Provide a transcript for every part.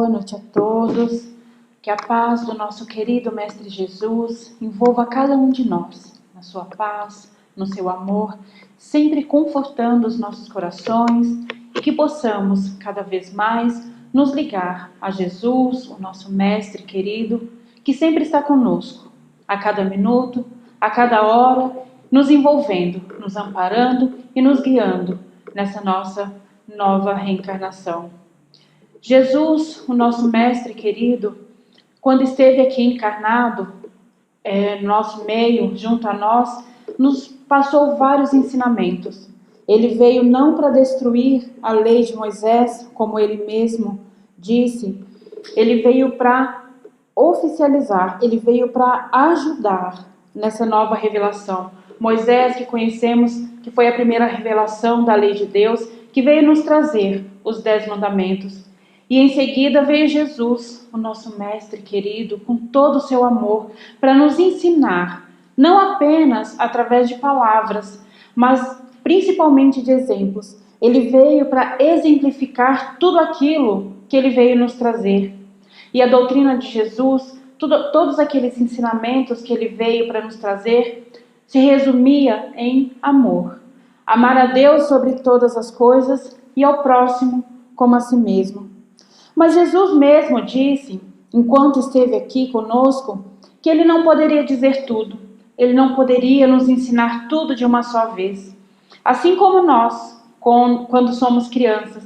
Boa noite a todos. Que a paz do nosso querido Mestre Jesus envolva cada um de nós, na sua paz, no seu amor, sempre confortando os nossos corações e que possamos cada vez mais nos ligar a Jesus, o nosso Mestre querido, que sempre está conosco, a cada minuto, a cada hora, nos envolvendo, nos amparando e nos guiando nessa nossa nova reencarnação. Jesus, o nosso Mestre querido, quando esteve aqui encarnado, no nosso meio, junto a nós, nos passou vários ensinamentos. Ele veio não para destruir a lei de Moisés, como ele mesmo disse, ele veio para oficializar, ele veio para ajudar nessa nova revelação. Moisés, que conhecemos, que foi a primeira revelação da lei de Deus, que veio nos trazer os 10 mandamentos. E em seguida veio Jesus, o nosso Mestre querido, com todo o seu amor, para nos ensinar, não apenas através de palavras, mas principalmente de exemplos. Ele veio para exemplificar tudo aquilo que ele veio nos trazer. E a doutrina de Jesus, todos aqueles ensinamentos que ele veio para nos trazer, se resumia em amor. Amar a Deus sobre todas as coisas e ao próximo como a si mesmo. Mas Jesus mesmo disse, enquanto esteve aqui conosco, que ele não poderia dizer tudo. Ele não poderia nos ensinar tudo de uma só vez. Assim como nós, quando somos crianças,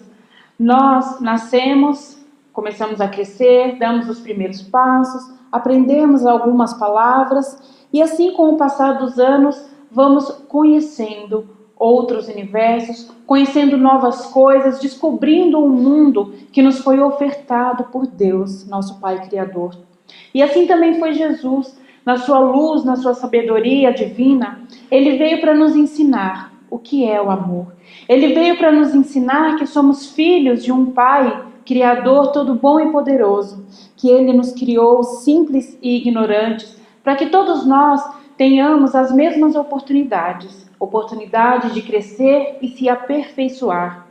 nós nascemos, começamos a crescer, damos os primeiros passos, aprendemos algumas palavras e assim com o passar dos anos vamos conhecendo outros universos, conhecendo novas coisas, descobrindo um mundo que nos foi ofertado por Deus, nosso Pai Criador. E assim também foi Jesus, na sua luz, na sua sabedoria divina, ele veio para nos ensinar o que é o amor. Ele veio para nos ensinar que somos filhos de um Pai Criador todo bom e poderoso, que ele nos criou simples e ignorantes, para que todos nós tenhamos as mesmas oportunidade de crescer e se aperfeiçoar.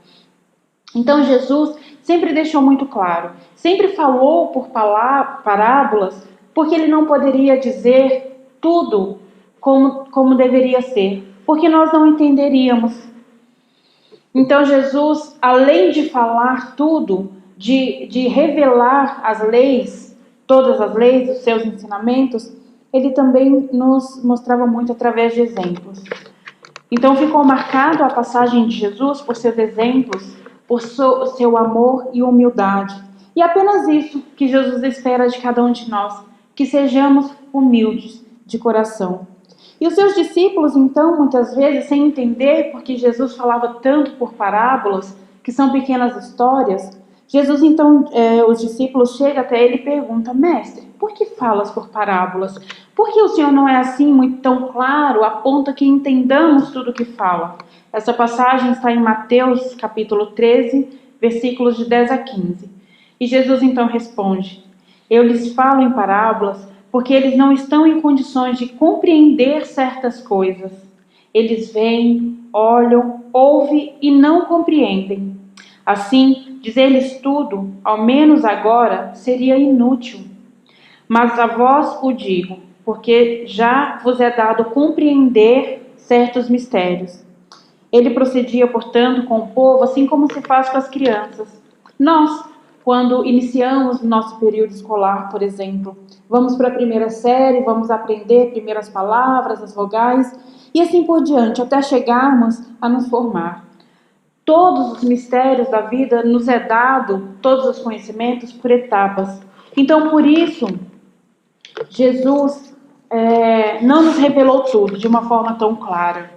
Então Jesus sempre deixou muito claro, sempre falou por parábolas, porque ele não poderia dizer tudo como deveria ser, porque nós não entenderíamos. Então Jesus, além de falar tudo, de revelar as leis, todas as leis, os seus ensinamentos, ele também nos mostrava muito através de exemplos. Então ficou marcado a passagem de Jesus por seus exemplos, por seu amor e humildade. E apenas isso que Jesus espera de cada um de nós, que sejamos humildes de coração. E os seus discípulos, então, muitas vezes, sem entender porque Jesus falava tanto por parábolas, que são pequenas histórias, Jesus, então, os discípulos chegam até ele e perguntam: Mestre, por que falas por parábolas? Por que o Senhor não é assim muito tão claro, a ponto que entendamos tudo o que fala? Essa passagem está em Mateus, capítulo 13, versículos de 10 a 15. E Jesus, então, responde: Eu lhes falo em parábolas porque eles não estão em condições de compreender certas coisas. Eles veem, olham, ouvem e não compreendem. Assim, dizer-lhes tudo, ao menos agora, seria inútil. Mas a vós o digo, porque já vos é dado compreender certos mistérios. Ele procedia, portanto, com o povo, assim como se faz com as crianças. Nós, quando iniciamos o nosso período escolar, por exemplo, vamos para a primeira série, vamos aprender primeiras palavras, as vogais, e assim por diante, até chegarmos a nos formar. Todos os mistérios da vida nos é dado, todos os conhecimentos, por etapas. Então, por isso, Jesus não nos revelou tudo de uma forma tão clara.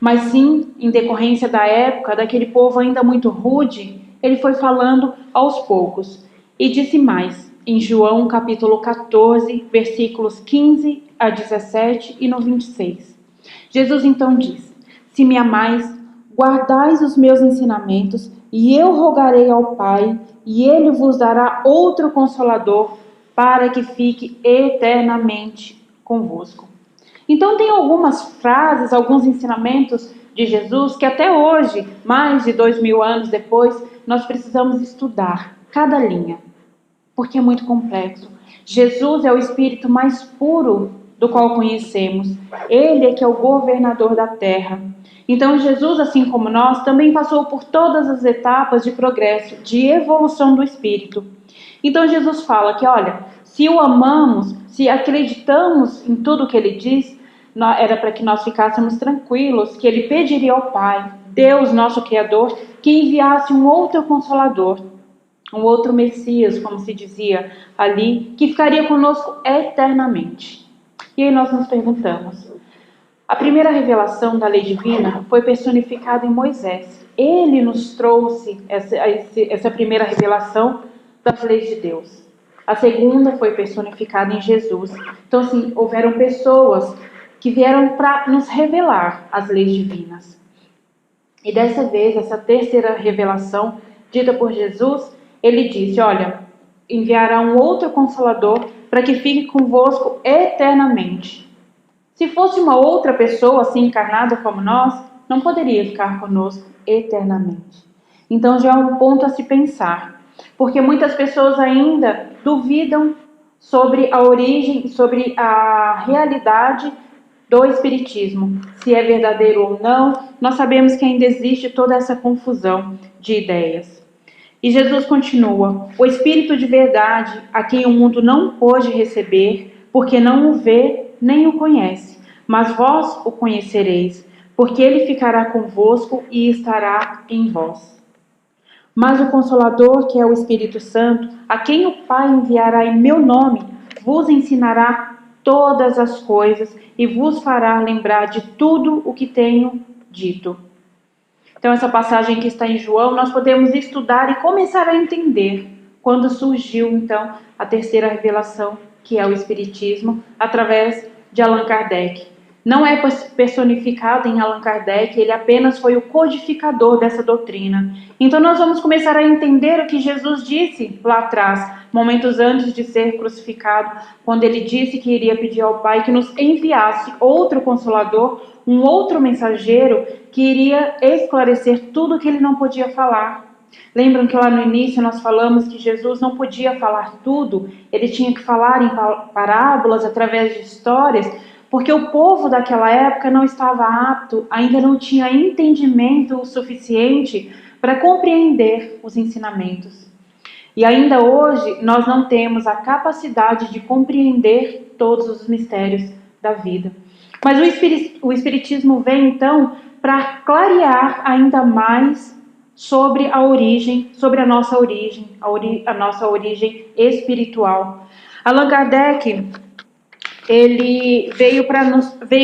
Mas sim, em decorrência da época, daquele povo ainda muito rude, ele foi falando aos poucos. E disse mais, em João capítulo 14, versículos 15 a 17 e no 26. Jesus então diz: Se me amais, guardais os meus ensinamentos, e eu rogarei ao Pai, e ele vos dará outro Consolador, para que fique eternamente convosco. Então tem algumas frases, alguns ensinamentos de Jesus que até hoje, mais de 2000 anos depois, nós precisamos estudar cada linha. porque é muito complexo. Jesus é o Espírito mais puro do qual conhecemos. Ele é que é o governador da terra. Então Jesus, assim como nós, também passou por todas as etapas de progresso, de evolução do Espírito. Então Jesus fala que, olha, se o amamos, se acreditamos em tudo que ele diz, era para que nós ficássemos tranquilos, que ele pediria ao Pai, Deus, nosso Criador, que enviasse um outro Consolador, um outro Messias, como se dizia ali, que ficaria conosco eternamente. E aí nós nos perguntamos, a primeira revelação da lei divina foi personificada em Moisés. Ele nos trouxe essa primeira revelação das leis de Deus. A segunda foi personificada em Jesus. Então, assim, houveram pessoas que vieram para nos revelar as leis divinas. E dessa vez, essa terceira revelação, dita por Jesus, ele disse, olha, enviará um outro Consolador para que fique convosco eternamente. Se fosse uma outra pessoa assim encarnada como nós, não poderia ficar conosco eternamente. Então já é um ponto a se pensar, porque muitas pessoas ainda duvidam sobre a origem, sobre a realidade do Espiritismo, se é verdadeiro ou não. Nós sabemos que ainda existe toda essa confusão de ideias. E Jesus continua, o Espírito de verdade, a quem o mundo não pôde receber, porque não o vê nem o conhece, mas vós o conhecereis, porque ele ficará convosco e estará em vós. Mas o Consolador, que é o Espírito Santo, a quem o Pai enviará em meu nome, vos ensinará todas as coisas e vos fará lembrar de tudo o que tenho dito. Então, essa passagem que está em João, nós podemos estudar e começar a entender quando surgiu, então, a terceira revelação, que é o Espiritismo, através de Allan Kardec. Não é personificado em Allan Kardec, ele apenas foi o codificador dessa doutrina. Então nós vamos começar a entender o que Jesus disse lá atrás, momentos antes de ser crucificado, quando ele disse que iria pedir ao Pai que nos enviasse outro Consolador, um outro mensageiro que iria esclarecer tudo o que ele não podia falar. Lembram que lá no início nós falamos que Jesus não podia falar tudo, ele tinha que falar em parábolas, através de histórias, porque o povo daquela época não estava apto, ainda não tinha entendimento o suficiente para compreender os ensinamentos. E ainda hoje nós não temos a capacidade de compreender todos os mistérios da vida. Mas o Espiritismo vem então para clarear ainda mais sobre a origem, sobre a nossa origem, a nossa origem espiritual. Allan Kardec, ele veio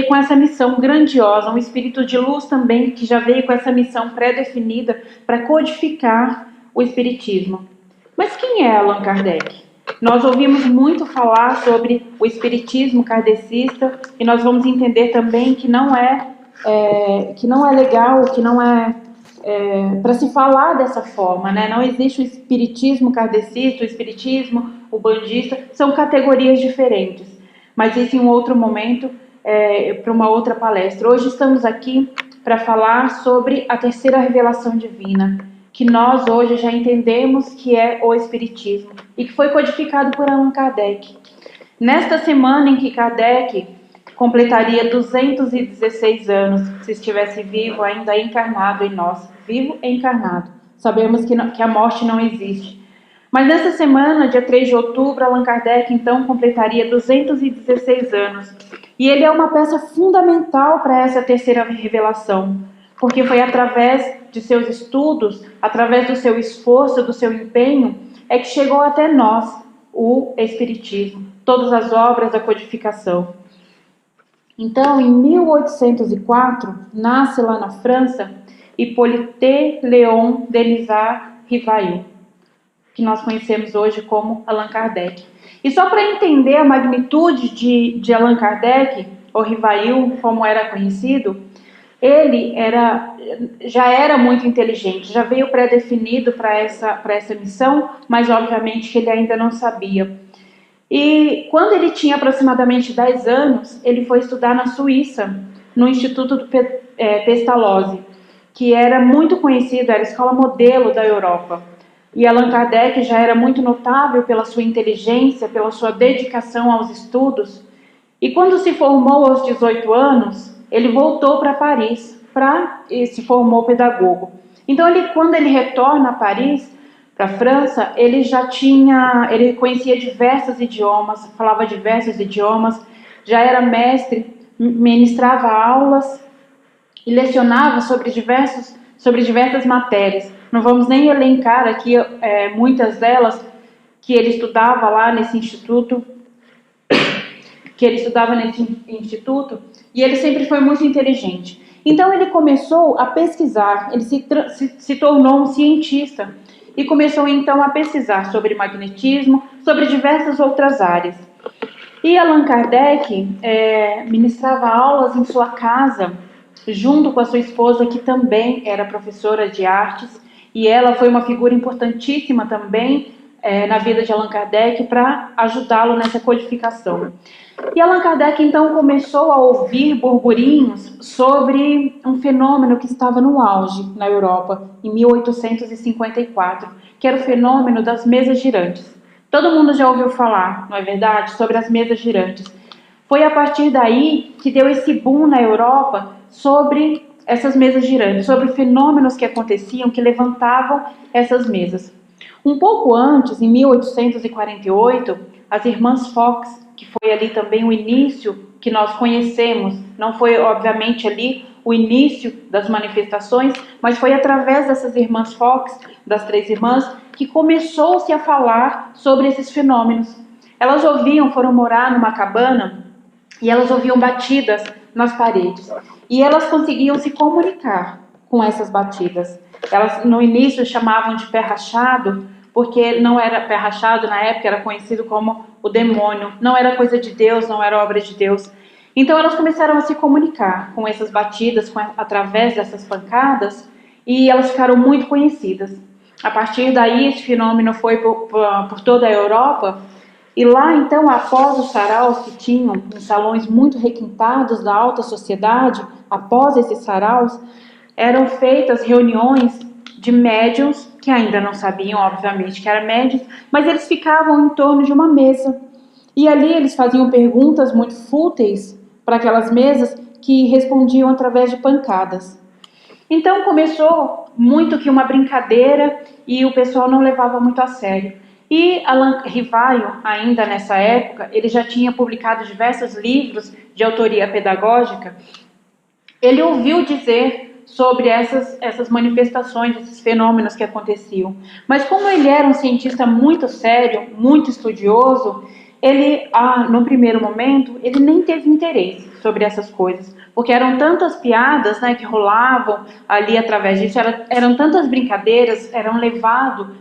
com essa missão grandiosa, um espírito de luz também, que já veio com essa missão pré-definida para codificar o espiritismo. Mas quem é Allan Kardec? Nós ouvimos muito falar sobre o espiritismo kardecista e nós vamos entender também que não é legal, que não é para se falar dessa forma, né? Não existe o espiritismo kardecista, o espiritismo ubandista, são categorias diferentes. Mas isso em um outro momento, para uma outra palestra. Hoje estamos aqui para falar sobre a terceira revelação divina, que nós hoje já entendemos que é o Espiritismo, e que foi codificado por Allan Kardec. Nesta semana em que Kardec completaria 216 anos, se estivesse vivo, ainda encarnado em nós, vivo e encarnado. Sabemos que a morte não existe. Mas nessa semana, dia 3 de outubro, Allan Kardec então completaria 216 anos. E ele é uma peça fundamental para essa terceira revelação, porque foi através de seus estudos, através do seu esforço, do seu empenho, é que chegou até nós o Espiritismo, todas as obras da codificação. Então, em 1804, nasce lá na França Hippolyte Léon Denisard Rivail, que nós conhecemos hoje como Allan Kardec. E só para entender a magnitude de Allan Kardec, ou Rivail, como era conhecido, ele já era muito inteligente, já veio pré-definido para essa missão, mas obviamente que ele ainda não sabia. E quando ele tinha aproximadamente 10 anos, ele foi estudar na Suíça, no Instituto do Pestalozzi, que era muito conhecido, era a escola modelo da Europa. E Allan Kardec já era muito notável pela sua inteligência, pela sua dedicação aos estudos. E quando se formou aos 18 anos, ele voltou para Paris e se formou pedagogo. Então, quando ele retorna a Paris, para a França, ele conhecia diversos idiomas, falava diversos idiomas, já era mestre, ministrava aulas e lecionava sobre diversas matérias. Não vamos nem elencar aqui muitas delas que ele estudava lá nesse instituto, e ele sempre foi muito inteligente. Então ele começou a pesquisar, ele se tornou um cientista e começou então a pesquisar sobre magnetismo, sobre diversas outras áreas. E Allan Kardec ministrava aulas em sua casa, junto com a sua esposa, que também era professora de artes, e ela foi uma figura importantíssima também na vida de Allan Kardec para ajudá-lo nessa codificação. E Allan Kardec então começou a ouvir burburinhos sobre um fenômeno que estava no auge na Europa, em 1854, que era o fenômeno das mesas girantes. Todo mundo já ouviu falar, não é verdade, sobre as mesas girantes. Foi a partir daí que deu esse boom na Europa sobre essas mesas girantes, sobre fenômenos que aconteciam, que levantavam essas mesas. Um pouco antes, em 1848, as irmãs Fox, que foi ali também o início que nós conhecemos, não foi obviamente ali o início das manifestações, mas foi através dessas irmãs Fox, das três irmãs, que começou-se a falar sobre esses fenômenos. Elas foram morar numa cabana e elas ouviam batidas nas paredes. E elas conseguiam se comunicar com essas batidas. Elas no início chamavam de pé rachado, porque não era pé rachado na época, era conhecido como o demônio. Não era coisa de Deus, não era obra de Deus. Então elas começaram a se comunicar com essas batidas, através dessas pancadas, e elas ficaram muito conhecidas. A partir daí, esse fenômeno foi por toda a Europa. E lá, então, após os saraus que tinham em salões muito requintados da alta sociedade, após esses saraus, eram feitas reuniões de médiuns, que ainda não sabiam, obviamente, que eram médiuns, mas eles ficavam em torno de uma mesa. E ali eles faziam perguntas muito fúteis para aquelas mesas que respondiam através de pancadas. Então começou muito que uma brincadeira e o pessoal não levava muito a sério. E Allan Rivaio, ainda nessa época, ele já tinha publicado diversos livros de autoria pedagógica. Ele ouviu dizer sobre essas manifestações, esses fenômenos que aconteciam. Mas como ele era um cientista muito sério, muito estudioso, ele, no primeiro momento, ele nem teve interesse sobre essas coisas, porque eram tantas piadas, né, que rolavam ali através disso, eram tantas brincadeiras,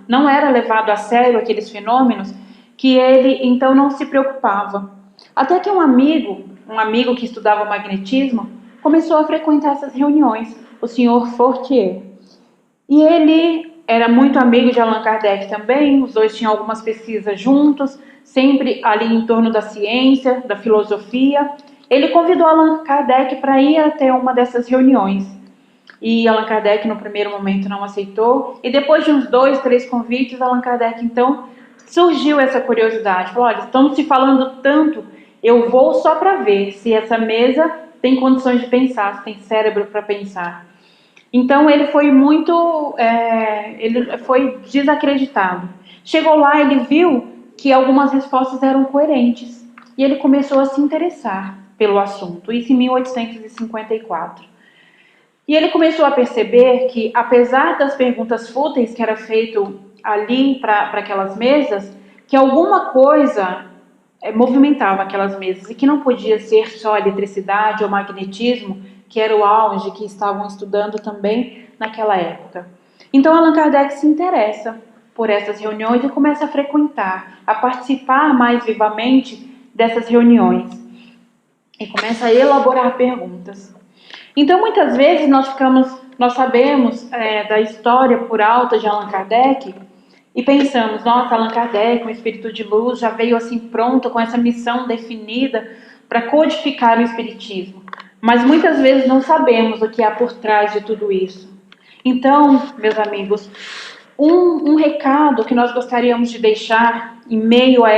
não era levado a sério aqueles fenômenos, que ele então não se preocupava. Até que um amigo que estudava magnetismo, começou a frequentar essas reuniões, o senhor Fortier. E ele era muito amigo de Allan Kardec também, os dois tinham algumas pesquisas juntos, sempre ali em torno da ciência, da filosofia. Ele convidou Allan Kardec para ir até uma dessas reuniões. E Allan Kardec, no primeiro momento, não aceitou. E depois de uns 2, 3 convites, Allan Kardec, então, surgiu essa curiosidade. Falou, olha, estamos se falando tanto, eu vou só para ver se essa mesa tem condições de pensar, se tem cérebro para pensar. Então ele foi ele foi desacreditado. Chegou lá, ele viu que algumas respostas eram coerentes e ele começou a se interessar pelo assunto, isso em 1854. E ele começou a perceber que, apesar das perguntas fúteis que era feito ali para aquelas mesas, que alguma coisa movimentava aquelas mesas e que não podia ser só eletricidade ou magnetismo, que era o auge que estavam estudando também naquela época. Então Allan Kardec se interessa por essas reuniões e começa a frequentar, a participar mais vivamente dessas reuniões e começa a elaborar perguntas. Então muitas vezes nós sabemos da história por alto de Allan Kardec e pensamos, nossa, Allan Kardec, um espírito de luz, já veio assim pronto, com essa missão definida para codificar o espiritismo. Mas muitas vezes não sabemos o que há por trás de tudo isso. Então, meus amigos, Um recado que nós gostaríamos de deixar em meio a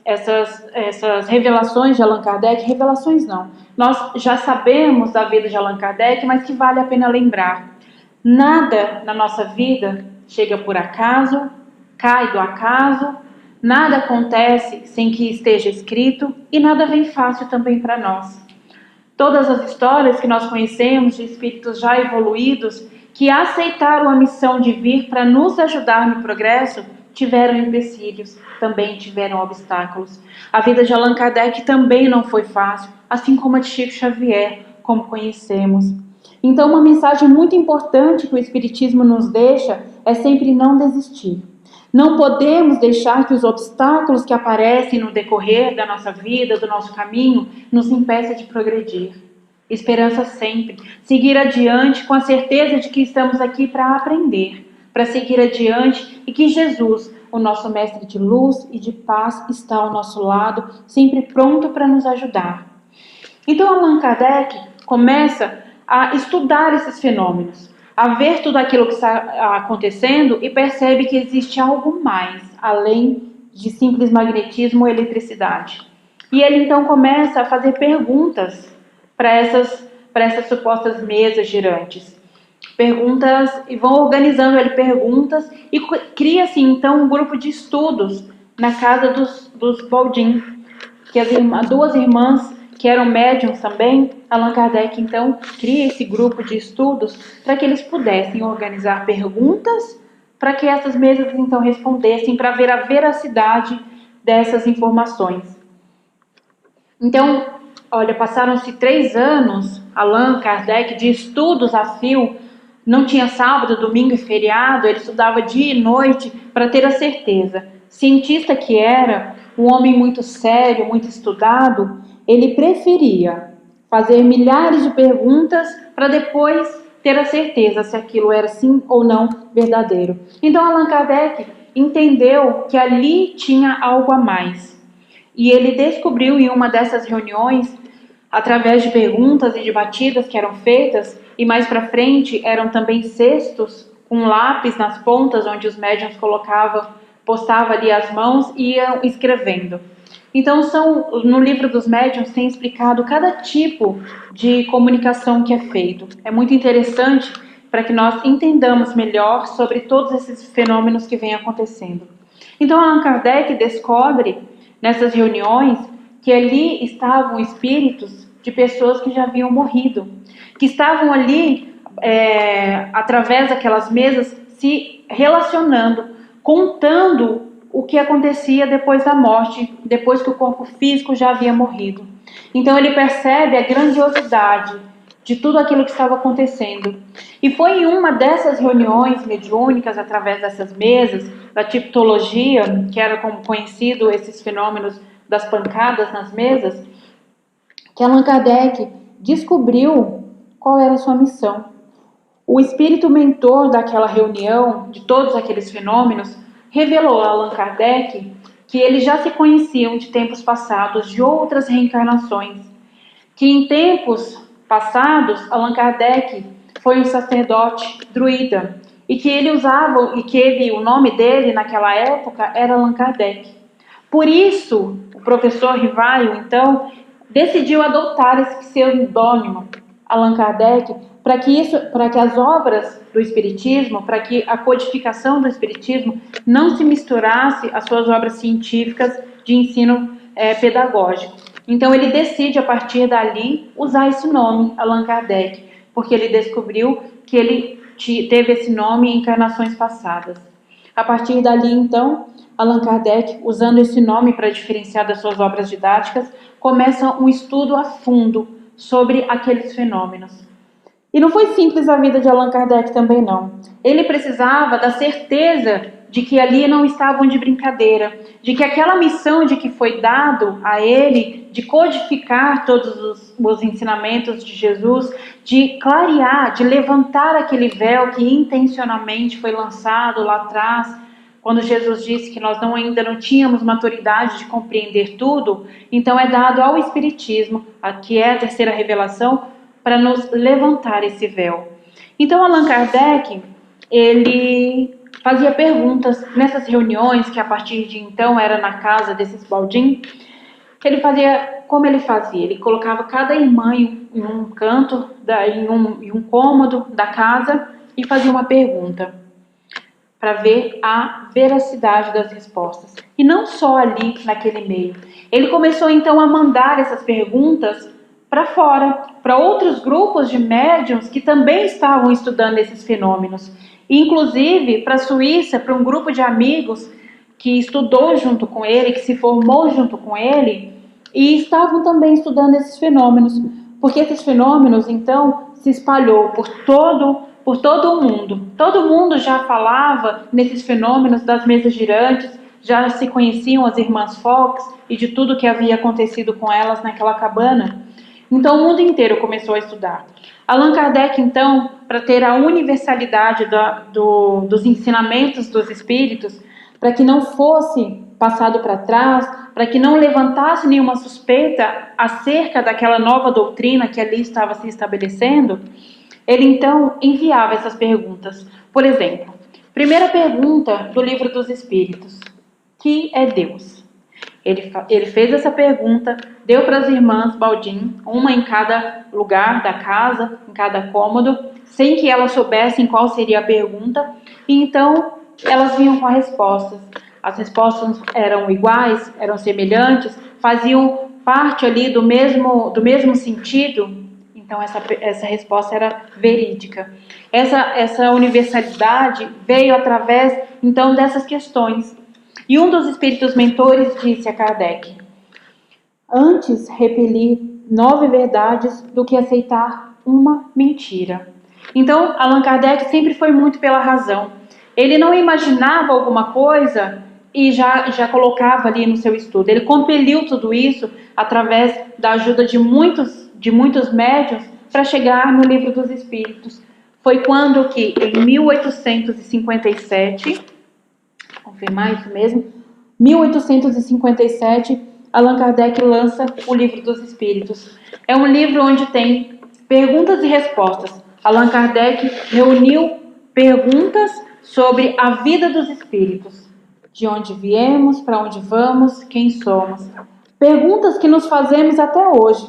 essas revelações de Allan Kardec, revelações não, nós já sabemos da vida de Allan Kardec, mas que vale a pena lembrar. Nada na nossa vida chega por acaso, cai do acaso, nada acontece sem que esteja escrito e nada vem fácil também para nós. Todas as histórias que nós conhecemos de espíritos já evoluídos que aceitaram a missão de vir para nos ajudar no progresso, tiveram empecilhos, também tiveram obstáculos. A vida de Allan Kardec também não foi fácil, assim como a de Chico Xavier, como conhecemos. Então, uma mensagem muito importante que o Espiritismo nos deixa é sempre não desistir. Não podemos deixar que os obstáculos que aparecem no decorrer da nossa vida, do nosso caminho, nos impeçam de progredir. Esperança sempre. Seguir adiante com a certeza de que estamos aqui para aprender, para seguir adiante e que Jesus, o nosso mestre de luz e de paz, está ao nosso lado, sempre pronto para nos ajudar. Então, Allan Kardec começa a estudar esses fenômenos, a ver tudo aquilo que está acontecendo e percebe que existe algo mais, além de simples magnetismo ou eletricidade. E ele então começa a fazer perguntas para essas supostas mesas girantes. Perguntas, e vão organizando ele perguntas, e cria-se então um grupo de estudos na casa dos Baldin, que as duas irmãs que eram médiums também. Allan Kardec então cria esse grupo de estudos para que eles pudessem organizar perguntas, para que essas mesas então respondessem, para ver a veracidade dessas informações. Então, olha, passaram-se 3 anos, Allan Kardec, de estudos a fio, não tinha sábado, domingo e feriado, ele estudava dia e noite para ter a certeza. Cientista que era, um homem muito sério, muito estudado, ele preferia fazer milhares de perguntas para depois ter a certeza se aquilo era sim ou não verdadeiro. Então Allan Kardec entendeu que ali tinha algo a mais. E ele descobriu em uma dessas reuniões, através de perguntas e de batidas que eram feitas, e mais para frente eram também cestos com lápis nas pontas, onde os médiuns postavam ali as mãos e iam escrevendo. Então, no livro dos médiuns tem explicado cada tipo de comunicação que é feito. É muito interessante para que nós entendamos melhor sobre todos esses fenômenos que vêm acontecendo. Então, Allan Kardec descobre nessas reuniões que ali estavam espíritos de pessoas que já haviam morrido, que estavam ali, através daquelas mesas, se relacionando, contando o que acontecia depois da morte, depois que o corpo físico já havia morrido. Então ele percebe a grandiosidade de tudo aquilo que estava acontecendo. E foi em uma dessas reuniões mediúnicas, através dessas mesas, da tipologia, que era como conhecido esses fenômenos das pancadas nas mesas, que Allan Kardec descobriu qual era a sua missão. O espírito mentor daquela reunião, de todos aqueles fenômenos, revelou a Allan Kardec que eles já se conheciam de tempos passados, de outras reencarnações, que em tempos passados Allan Kardec foi um sacerdote druida e que ele usava, o nome dele naquela época era Allan Kardec. Por isso, o professor Rivaio, então, decidiu adotar esse pseudônimo, Allan Kardec, para que as obras do Espiritismo, para que a codificação do Espiritismo não se misturasse às suas obras científicas de ensino pedagógico. Então ele decide, a partir dali, usar esse nome, Allan Kardec, porque ele descobriu que ele teve esse nome em encarnações passadas. A partir dali, então, Allan Kardec, usando esse nome para diferenciar das suas obras didáticas, começa um estudo a fundo sobre aqueles fenômenos. E não foi simples a vida de Allan Kardec também, não. Ele precisava da certeza de que ali não estavam de brincadeira, de que aquela missão de que foi dado a ele, de codificar todos os ensinamentos de Jesus, de clarear, de levantar aquele véu que intencionalmente foi lançado lá atrás, quando Jesus disse que nós ainda não tínhamos maturidade de compreender tudo, então é dado ao Espiritismo, que é a terceira revelação, para nos levantar esse véu. Então Allan Kardec, ele fazia perguntas nessas reuniões, que a partir de então era na casa desses Baldin. Ele fazia, como ele fazia? Ele colocava cada irmã em um canto, em um cômodo da casa e fazia uma pergunta para ver a veracidade das respostas. E não só ali, naquele meio. Ele começou então a mandar essas perguntas para fora, para outros grupos de médiuns que também estavam estudando esses fenômenos. Inclusive para a Suíça, para um grupo de amigos que estudou junto com ele, que se formou junto com ele, e estavam também estudando esses fenômenos, porque esses fenômenos, então, se espalhou por todo o mundo. Todo mundo já falava nesses fenômenos das mesas girantes, já se conheciam as irmãs Fox e de tudo que havia acontecido com elas naquela cabana. Então, o mundo inteiro começou a estudar. Allan Kardec, então, para ter a universalidade dos ensinamentos dos espíritos, para que não fosse passado para trás, para que não levantasse nenhuma suspeita acerca daquela nova doutrina que ali estava se estabelecendo, ele então enviava essas perguntas. Por exemplo, primeira pergunta do Livro dos Espíritos: que é Deus? Ele fez essa pergunta, deu para as irmãs Baldin, uma em cada lugar da casa, em cada cômodo, sem que elas soubessem qual seria a pergunta, e então elas vinham com as respostas. As respostas eram iguais, eram semelhantes, faziam parte ali do mesmo sentido. Então essa resposta era verídica. Essa universalidade veio através então dessas questões. E um dos espíritos mentores disse a Kardec: antes repelir 9 verdades do que aceitar uma mentira. Então Allan Kardec sempre foi muito pela razão. Ele não imaginava alguma coisa e já colocava ali no seu estudo. Ele compeliu tudo isso através da ajuda de muitos médiuns para chegar no Livro dos Espíritos. Foi quando que, em 1857, confirmar isso mesmo, 1857, Allan Kardec lança o Livro dos Espíritos. É um livro onde tem perguntas e respostas. Allan Kardec reuniu perguntas sobre a vida dos espíritos. De onde viemos, para onde vamos, quem somos. Perguntas que nos fazemos até hoje.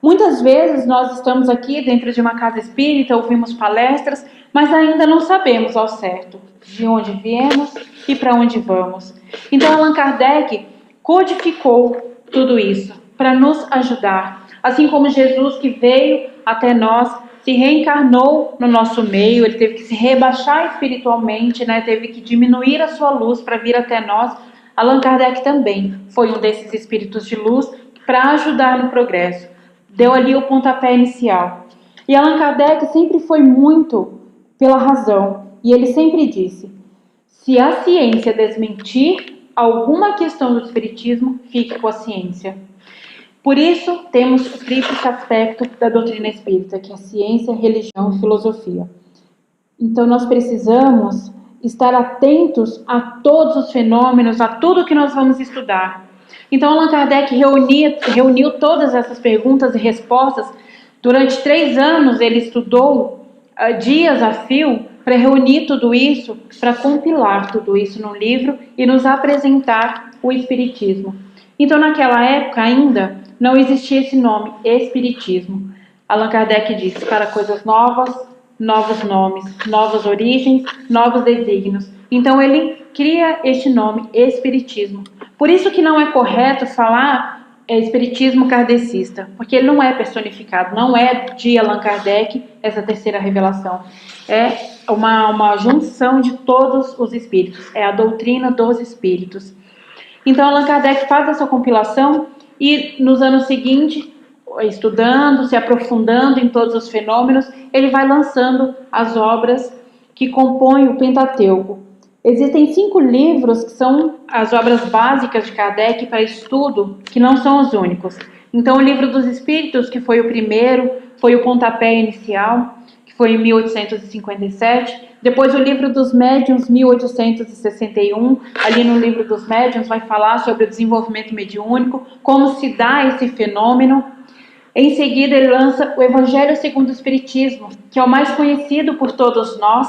Muitas vezes nós estamos aqui dentro de uma casa espírita, ouvimos palestras, mas ainda não sabemos ao certo de onde viemos e para onde vamos. Então Allan Kardec codificou tudo isso para nos ajudar. Assim como Jesus, que veio até nós, se reencarnou no nosso meio, ele teve que se rebaixar espiritualmente, né? Teve que diminuir a sua luz para vir até nós. Allan Kardec também foi um desses espíritos de luz para ajudar no progresso. Deu ali o pontapé inicial. E Allan Kardec sempre foi muito pela razão. E ele sempre disse: se a ciência desmentir alguma questão do espiritismo, fique com a ciência. Por isso, temos o tríplice aspecto da doutrina espírita, que é ciência, religião e filosofia. Então, nós precisamos estar atentos a todos os fenômenos, a tudo que nós vamos estudar. Então, Allan Kardec reuniu todas essas perguntas e respostas. Durante 3 anos, ele estudou dias a fio para reunir tudo isso, para compilar tudo isso num livro e nos apresentar o Espiritismo. Então, naquela época ainda não existia esse nome, Espiritismo. Allan Kardec disse: para coisas novas, novos nomes, novas origens, novos desígnios. Então ele cria este nome, Espiritismo. Por isso que não é correto falar Espiritismo kardecista, porque ele não é personificado, não é de Allan Kardec essa terceira revelação. É uma junção de todos os espíritos, é a doutrina dos espíritos. Então Allan Kardec faz essa compilação e nos anos seguintes, estudando, se aprofundando em todos os fenômenos, ele vai lançando as obras que compõem o Pentateuco. Existem 5 livros que são as obras básicas de Kardec para estudo, que não são os únicos. Então o Livro dos Espíritos, que foi o primeiro, foi o pontapé inicial, que foi em 1857. Depois o Livro dos Médiuns, 1861. Ali no Livro dos Médiuns vai falar sobre o desenvolvimento mediúnico, como se dá esse fenômeno. Em seguida ele lança o Evangelho segundo o Espiritismo, que é o mais conhecido por todos nós,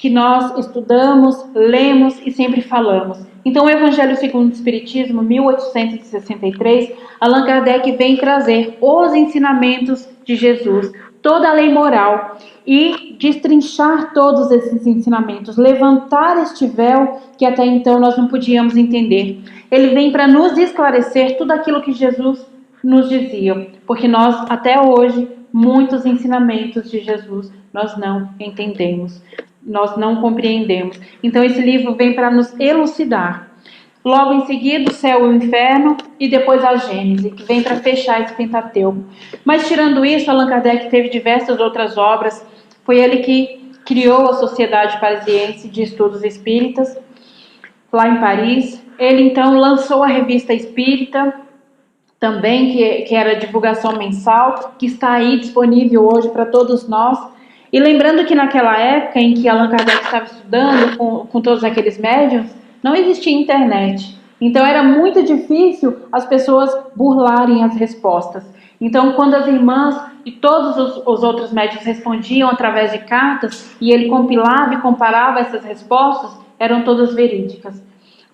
que nós estudamos, lemos e sempre falamos. Então, o Evangelho segundo o Espiritismo, 1863, Allan Kardec vem trazer os ensinamentos de Jesus, toda a lei moral e destrinchar todos esses ensinamentos, levantar este véu que até então nós não podíamos entender. Ele vem para nos esclarecer tudo aquilo que Jesus nos dizia, porque nós até hoje, muitos ensinamentos de Jesus nós não entendemos. Nós não compreendemos. Então esse livro vem para nos elucidar. Logo em seguida o céu e o inferno e depois a Gênese, que vem para fechar esse Pentateuco. Mas tirando isso, Allan Kardec teve diversas outras obras. Foi ele que criou a Sociedade Parisiense de Estudos Espíritas, lá em Paris. Ele então lançou a Revista Espírita, também que era divulgação mensal, que está aí disponível hoje para todos nós. E lembrando que naquela época em que Allan Kardec estava estudando com todos aqueles médiuns, não existia internet. Então era muito difícil as pessoas burlarem as respostas. Então quando as irmãs e todos os outros médiuns respondiam através de cartas, e ele compilava e comparava essas respostas, eram todas verídicas.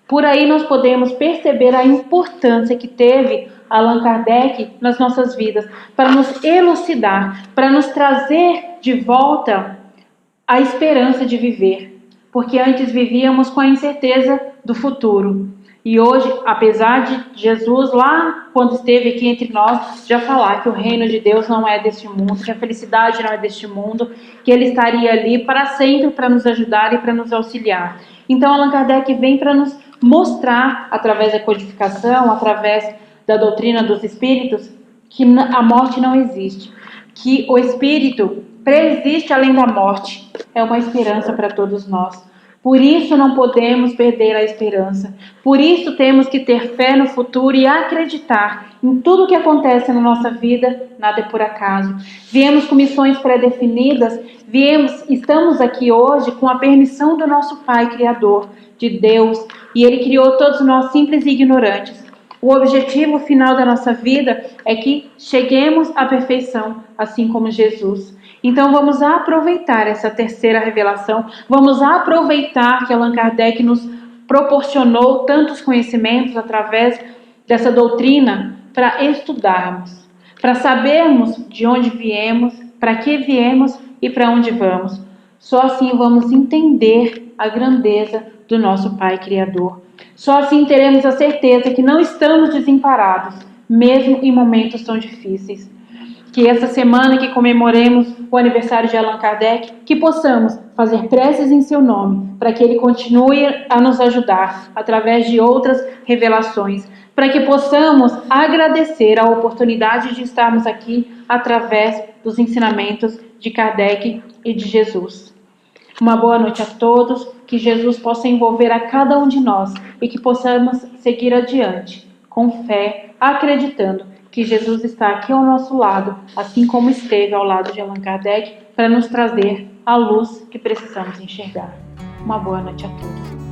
Por aí nós podemos perceber a importância que teve Allan Kardec nas nossas vidas, para nos elucidar, para nos trazer de volta a esperança de viver. Porque antes vivíamos com a incerteza do futuro. E hoje, apesar de Jesus, lá quando esteve aqui entre nós, já falar que o reino de Deus não é deste mundo, que a felicidade não é deste mundo, que Ele estaria ali para sempre para nos ajudar e para nos auxiliar. Então Allan Kardec vem para nos mostrar, através da codificação, através da doutrina dos espíritos, que a morte não existe, que o espírito preexiste além da morte. É uma esperança para todos nós. Por isso não podemos perder a esperança. Por isso temos que ter fé no futuro e acreditar em tudo que acontece na nossa vida, nada é por acaso. Viemos com missões pré-definidas, estamos aqui hoje com a permissão do nosso Pai Criador, de Deus, e Ele criou todos nós simples e ignorantes. O objetivo final da nossa vida é que cheguemos à perfeição, assim como Jesus. Então vamos aproveitar essa terceira revelação, vamos aproveitar que Allan Kardec nos proporcionou tantos conhecimentos através dessa doutrina para estudarmos, para sabermos de onde viemos, para que viemos e para onde vamos. Só assim vamos entender a grandeza do nosso Pai Criador. Só assim teremos a certeza que não estamos desamparados, mesmo em momentos tão difíceis. Que essa semana que comemoremos o aniversário de Allan Kardec, que possamos fazer preces em seu nome, para que Ele continue a nos ajudar através de outras revelações, para que possamos agradecer a oportunidade de estarmos aqui através dos ensinamentos de Kardec e de Jesus. Uma boa noite a todos, que Jesus possa envolver a cada um de nós e que possamos seguir adiante, com fé, acreditando que Jesus está aqui ao nosso lado, assim como esteve ao lado de Allan Kardec, para nos trazer a luz que precisamos enxergar. Uma boa noite a todos.